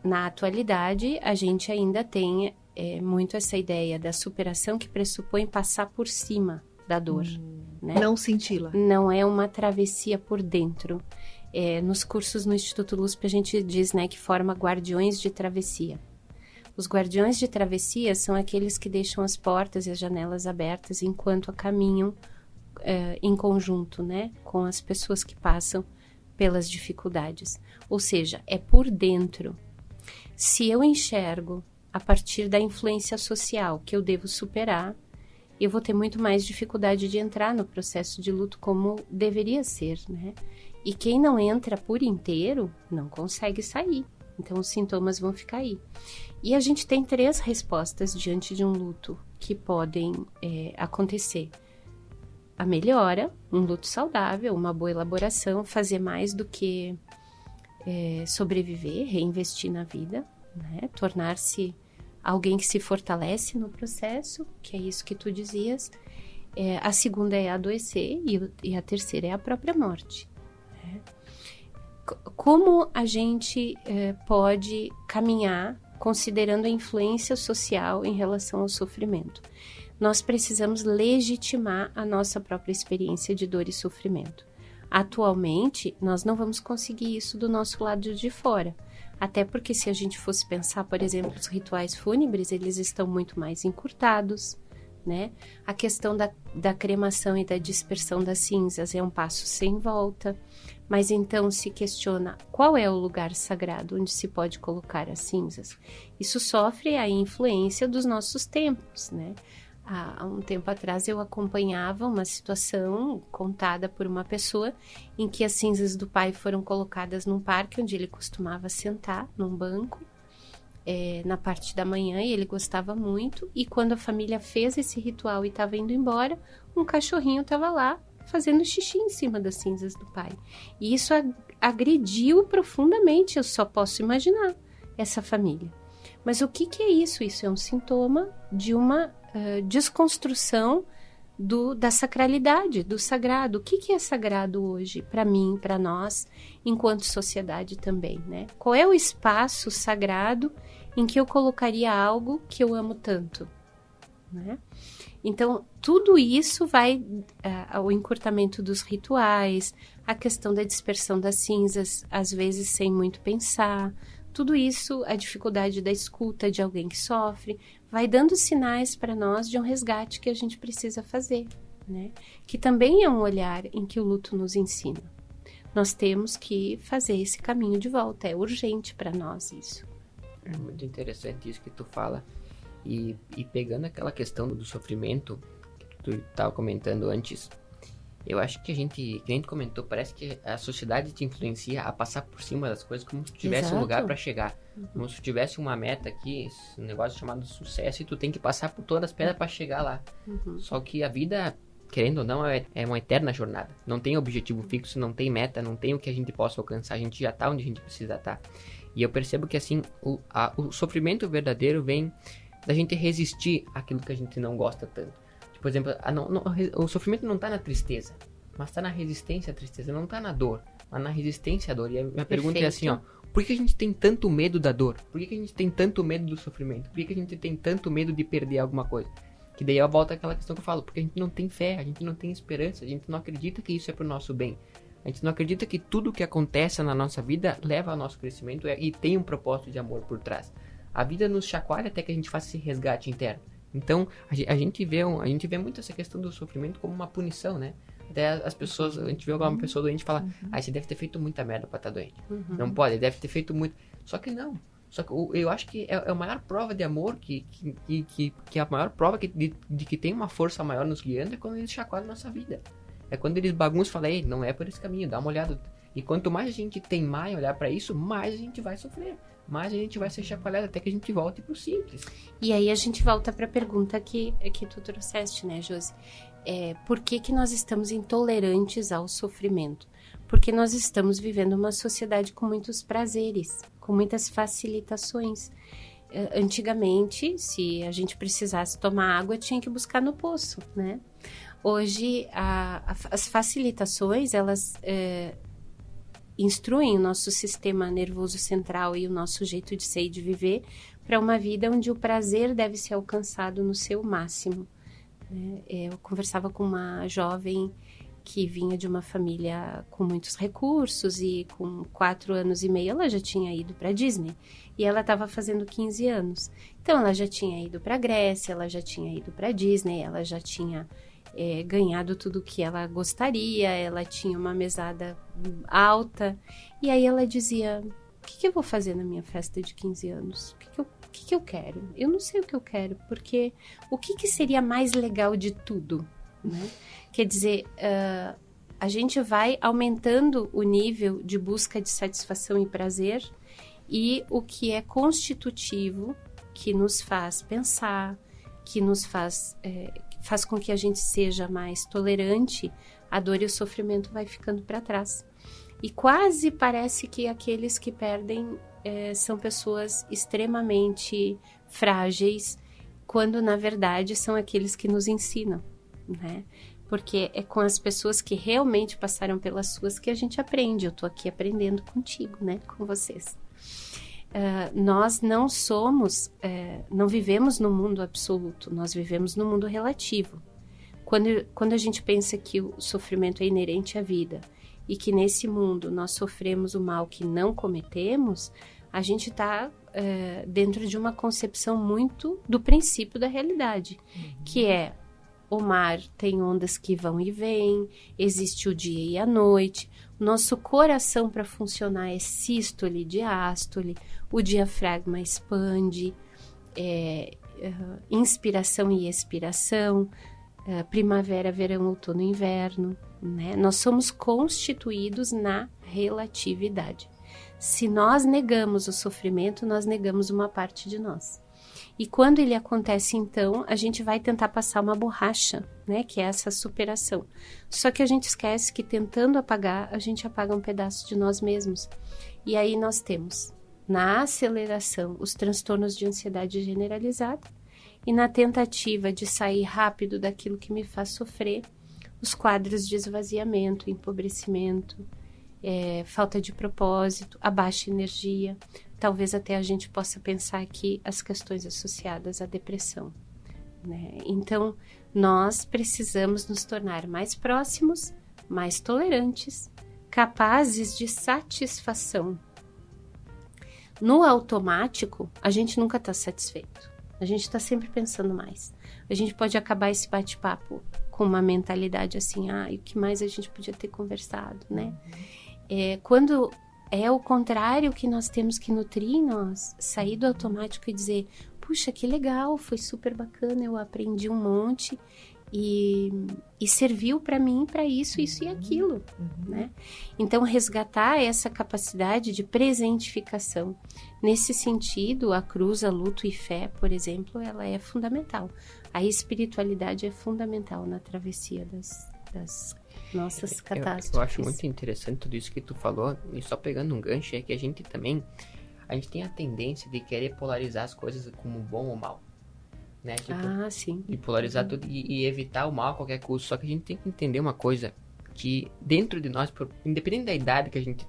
Na atualidade, a gente ainda tem muito essa ideia da superação que pressupõe passar por cima da dor. Né? Não senti-la. Não é uma travessia por dentro. Nos cursos no Instituto LUSP a gente diz, né, que forma guardiões de travessia. Os guardiões de travessia são aqueles que deixam as portas e as janelas abertas enquanto caminham em conjunto, né, com as pessoas que passam pelas dificuldades. Ou seja, é por dentro. Se eu enxergo a partir da influência social que eu devo superar, eu vou ter muito mais dificuldade de entrar no processo de luto como deveria ser, né? E quem não entra por inteiro não consegue sair. Então, os sintomas vão ficar aí. E a gente tem 3 respostas diante de um luto que podem acontecer. A melhora, um luto saudável, uma boa elaboração, fazer mais do que sobreviver, reinvestir na vida, né? Tornar-se alguém que se fortalece no processo, que é isso que tu dizias. A segunda é adoecer e a terceira é a própria morte. Né? Como a gente pode caminhar considerando a influência social em relação ao sofrimento? Nós precisamos legitimar a nossa própria experiência de dor e sofrimento. Atualmente, nós não vamos conseguir isso do nosso lado de fora. Até porque se a gente fosse pensar, por exemplo, os rituais fúnebres, eles estão muito mais encurtados, né? A questão da cremação e da dispersão das cinzas é um passo sem volta. Mas então se questiona qual é o lugar sagrado onde se pode colocar as cinzas. Isso sofre a influência dos nossos tempos, né? Há um tempo atrás eu acompanhava uma situação contada por uma pessoa em que as cinzas do pai foram colocadas num parque onde ele costumava sentar num banco na parte da manhã e ele gostava muito. E quando a família fez esse ritual e estava indo embora, um cachorrinho estava lá fazendo xixi em cima das cinzas do pai. E isso agrediu profundamente, eu só posso imaginar, essa família. Mas o que é isso? Isso é um sintoma de uma desconstrução da sacralidade, do sagrado. O que é sagrado hoje para mim, para nós, enquanto sociedade também, né? Qual é o espaço sagrado em que eu colocaria algo que eu amo tanto? né? Então, tudo isso vai ao encurtamento dos rituais, a questão da dispersão das cinzas, às vezes sem muito pensar. Tudo isso, a dificuldade da escuta de alguém que sofre, vai dando sinais para nós de um resgate que a gente precisa fazer, né? Que também é um olhar em que o luto nos ensina. Nós temos que fazer esse caminho de volta, é urgente para nós isso. É muito interessante isso que tu fala. E pegando aquela questão do sofrimento que tu estava comentando antes, eu acho que a gente, que nem tu comentou, parece que a sociedade te influencia a passar por cima das coisas como se tivesse um lugar para chegar. Como se tivesse uma meta aqui, um negócio chamado sucesso, e tu tem que passar por todas as pedras para chegar lá. Só que a vida, querendo ou não, é uma eterna jornada. Não tem objetivo fixo, não tem meta, não tem o que a gente possa alcançar. A gente já tá onde a gente precisa estar. E eu percebo que assim, o sofrimento verdadeiro vem da gente resistir àquilo que a gente não gosta tanto. Tipo, por exemplo, o sofrimento não tá na tristeza, mas tá na resistência à tristeza. Não tá na dor, mas na resistência à dor. E a minha pergunta é assim, ó, por que a gente tem tanto medo da dor? Por que a gente tem tanto medo do sofrimento? Por que a gente tem tanto medo de perder alguma coisa? Que daí eu volto àquela questão que eu falo, porque a gente não tem fé, a gente não tem esperança, a gente não acredita que isso é pro nosso bem. A gente não acredita que tudo que acontece na nossa vida leva ao nosso crescimento e tem um propósito de amor por trás. A vida nos chacoalha até que a gente faça esse resgate interno. Então, a gente vê muito essa questão do sofrimento como uma punição, né? Até as pessoas, a gente vê alguma pessoa doente e fala, você deve ter feito muita merda pra estar doente. Não pode, deve ter feito muito. Só que não. Só que eu acho que é a maior prova de amor, que a maior prova de que tem uma força maior nos guiando é quando eles chacoalham a nossa vida. É quando eles bagunçam e falam, ei, não é por esse caminho, dá uma olhada. E quanto mais a gente teimar em olhar pra isso, mais a gente vai sofrer. Mais a gente vai ser chacoalhado até que a gente volte pro simples. E aí a gente volta pra pergunta que tu trouxeste, né, Josi? Por que nós estamos intolerantes ao sofrimento? Porque nós estamos vivendo uma sociedade com muitos prazeres, com muitas facilitações. Antigamente, se a gente precisasse tomar água, tinha que buscar no poço, né? Hoje, as facilitações, elas instruem o nosso sistema nervoso central e o nosso jeito de ser e de viver para uma vida onde o prazer deve ser alcançado no seu máximo. Eu conversava com uma jovem que vinha de uma família com muitos recursos e com 4 anos e meio ela já tinha ido para Disney e ela estava fazendo 15 anos. Então ela já tinha ido para Grécia, ela já tinha ido para Disney, ela já tinha ganhado tudo que ela gostaria, ela tinha uma mesada alta e aí ela dizia, o que eu vou fazer na minha festa de 15 anos? O que eu quero? Eu não sei o que eu quero, porque o que seria mais legal de tudo? Né? Quer dizer, a gente vai aumentando o nível de busca de satisfação e prazer e o que é constitutivo, que nos faz pensar, que nos faz com que a gente seja mais tolerante, a dor e o sofrimento vai ficando para trás. E quase parece que aqueles que perdem são pessoas extremamente frágeis, quando na verdade são aqueles que nos ensinam, né? Porque é com as pessoas que realmente passaram pelas suas que a gente aprende. Eu tô aqui aprendendo contigo, né? Com vocês. Nós não somos, não vivemos no mundo absoluto, nós vivemos no mundo relativo. Quando a gente pensa que o sofrimento é inerente à vida e que nesse mundo nós sofremos o mal que não cometemos, a gente está dentro de uma concepção muito do princípio da realidade, que é o mar tem ondas que vão e vêm, existe o dia e a noite, nosso coração para funcionar é sístole, diástole, o diafragma expande, inspiração e expiração, primavera, verão, outono e inverno, né? Nós somos constituídos na relatividade. Se nós negamos o sofrimento, nós negamos uma parte de nós. E quando ele acontece, então, a gente vai tentar passar uma borracha, né? Que é essa superação. Só que a gente esquece que tentando apagar, a gente apaga um pedaço de nós mesmos. E aí nós temos, na aceleração, os transtornos de ansiedade generalizada e na tentativa de sair rápido daquilo que me faz sofrer, os quadros de esvaziamento, empobrecimento, falta de propósito, a baixa energia. Talvez até a gente possa pensar aqui as questões associadas à depressão, né? Então, nós precisamos nos tornar mais próximos, mais tolerantes, capazes de satisfação. No automático, a gente nunca está satisfeito. A gente está sempre pensando mais. A gente pode acabar esse bate-papo com uma mentalidade assim, e o que mais a gente podia ter conversado, né? Quando é o contrário que nós temos que nutrir em nós, sair do automático e dizer, puxa, que legal, foi super bacana, eu aprendi um monte e serviu para mim para isso e aquilo, né? Então, resgatar essa capacidade de presentificação. Nesse sentido, a cruz, a luto e fé, por exemplo, ela é fundamental. A espiritualidade é fundamental na travessia das nossas catástrofes. Eu acho muito interessante tudo isso que tu falou, e só pegando um gancho, é que a gente tem a tendência de querer polarizar as coisas como bom ou mal, né? Tipo, sim. de polarizar tudo e evitar o mal a qualquer custo. Só que a gente tem que entender uma coisa, que dentro de nós, independente da idade que a gente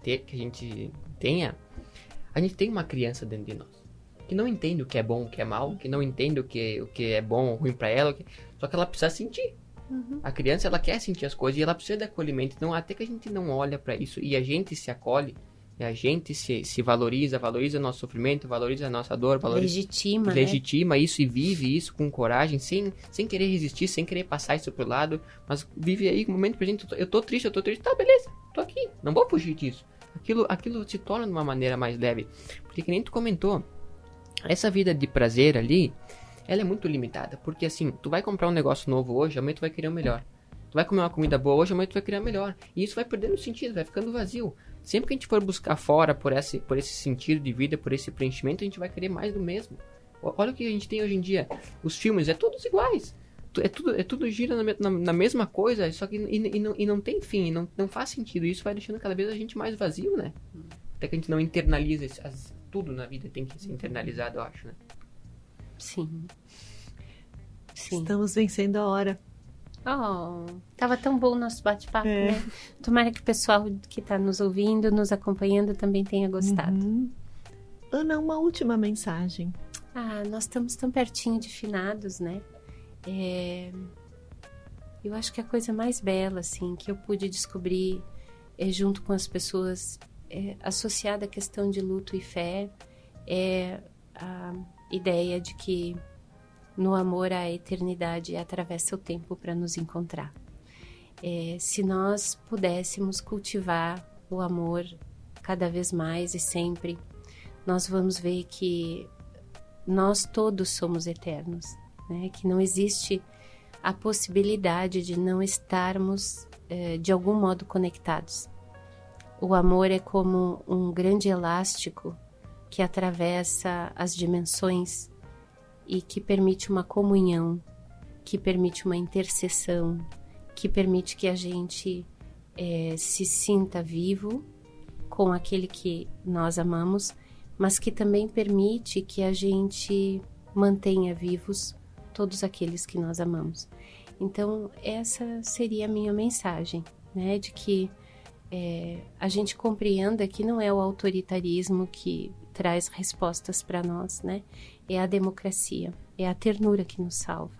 tenha, a gente tem uma criança dentro de nós, que não entende o que é bom, o que é mal, que não entende o que é bom ou ruim pra ela, só que ela precisa sentir. A criança, ela quer sentir as coisas e ela precisa de acolhimento. Então, até que a gente não olha pra isso e a gente se acolhe, e a gente se valoriza o nosso sofrimento, valoriza a nossa dor, legitima isso e vive isso com coragem, sem querer resistir, sem querer passar isso pro lado, mas vive aí no momento presente. Eu tô triste, tá, beleza, tô aqui, não vou fugir disso. Aquilo se torna de uma maneira mais leve, porque que nem tu comentou, essa vida de prazer ali, ela é muito limitada, porque assim, tu vai comprar um negócio novo hoje, amanhã tu vai querer o melhor. Tu vai comer uma comida boa hoje, amanhã tu vai querer a melhor. E isso vai perdendo sentido, vai ficando vazio. Sempre que a gente for buscar fora por esse sentido de vida, por esse preenchimento, a gente vai querer mais do mesmo. Olha o que a gente tem hoje em dia. Os filmes, todos iguais. Tudo gira na mesma coisa, só que e não tem fim, não faz sentido. Isso vai deixando cada vez a gente mais vazio, né? Até que a gente não internaliza tudo na vida tem que ser internalizado, eu acho, né? Sim. Estamos vencendo a hora. Tava tão bom o nosso bate-papo, né? Tomara que o pessoal que está nos ouvindo, nos acompanhando, também tenha gostado. Ana, uma última mensagem. Nós estamos tão pertinho de finados, né? Eu acho que a coisa mais bela, assim, que eu pude descobrir junto com as pessoas associada à questão de luto e fé é a ideia de que no amor a eternidade atravessa o tempo para nos encontrar. Se nós pudéssemos cultivar o amor cada vez mais e sempre, nós vamos ver que nós todos somos eternos, né? Que não existe a possibilidade de não estarmos de algum modo conectados. O amor é como um grande elástico que atravessa as dimensões e que permite uma comunhão, que permite uma intercessão, que permite que a gente se sinta vivo com aquele que nós amamos, mas que também permite que a gente mantenha vivos todos aqueles que nós amamos. Então, essa seria a minha mensagem, né? De que a gente compreenda que não é o autoritarismo que traz respostas para nós, né? É a democracia, é a ternura que nos salva.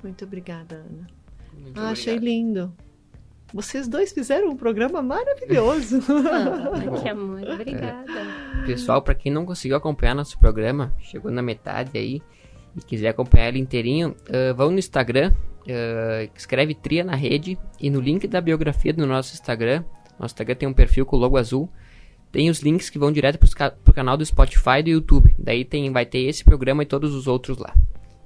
Muito obrigada, Ana. Muito obrigado. Achei lindo. Vocês dois fizeram um programa maravilhoso. Que amor, obrigada. Pessoal, para quem não conseguiu acompanhar nosso programa, chegou na metade aí e quiser acompanhar ele inteirinho, vão no Instagram, escreve Tria na Rede, e no link da biografia do nosso Instagram tem um perfil com o logo azul, tem os links que vão direto pro canal do Spotify e do YouTube. Daí vai ter esse programa e todos os outros lá.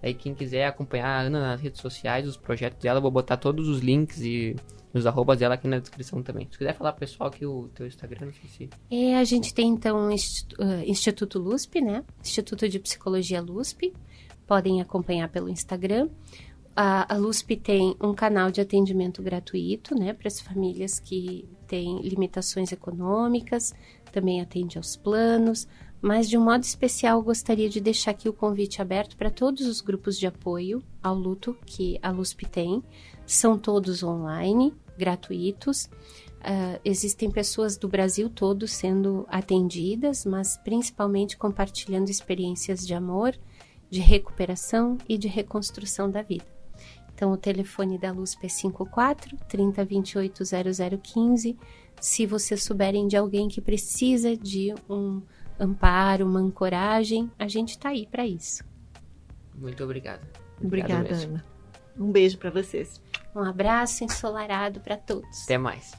Aí quem quiser acompanhar a Ana nas redes sociais, os projetos dela, eu vou botar todos os links e os arrobas dela aqui na descrição também. Se quiser falar pro pessoal aqui o teu Instagram, não sei se... A gente tem então o Instituto LUSP, né? Instituto de Psicologia LUSP. Podem acompanhar pelo Instagram. A LUSP tem um canal de atendimento gratuito, né? Para as famílias que têm limitações econômicas. Também atende aos planos. Mas, de um modo especial, gostaria de deixar aqui o convite aberto para todos os grupos de apoio ao luto que a LUSP tem. São todos online, gratuitos. Existem pessoas do Brasil todo sendo atendidas, mas principalmente compartilhando experiências de amor, de recuperação e de reconstrução da vida. Então, o telefone da LUSP é 54 3028 0015. Se vocês souberem de alguém que precisa de um amparo, uma ancoragem, a gente está aí para isso. Muito obrigado. Obrigada, Ana. Um beijo para vocês. Um abraço ensolarado para todos. Até mais.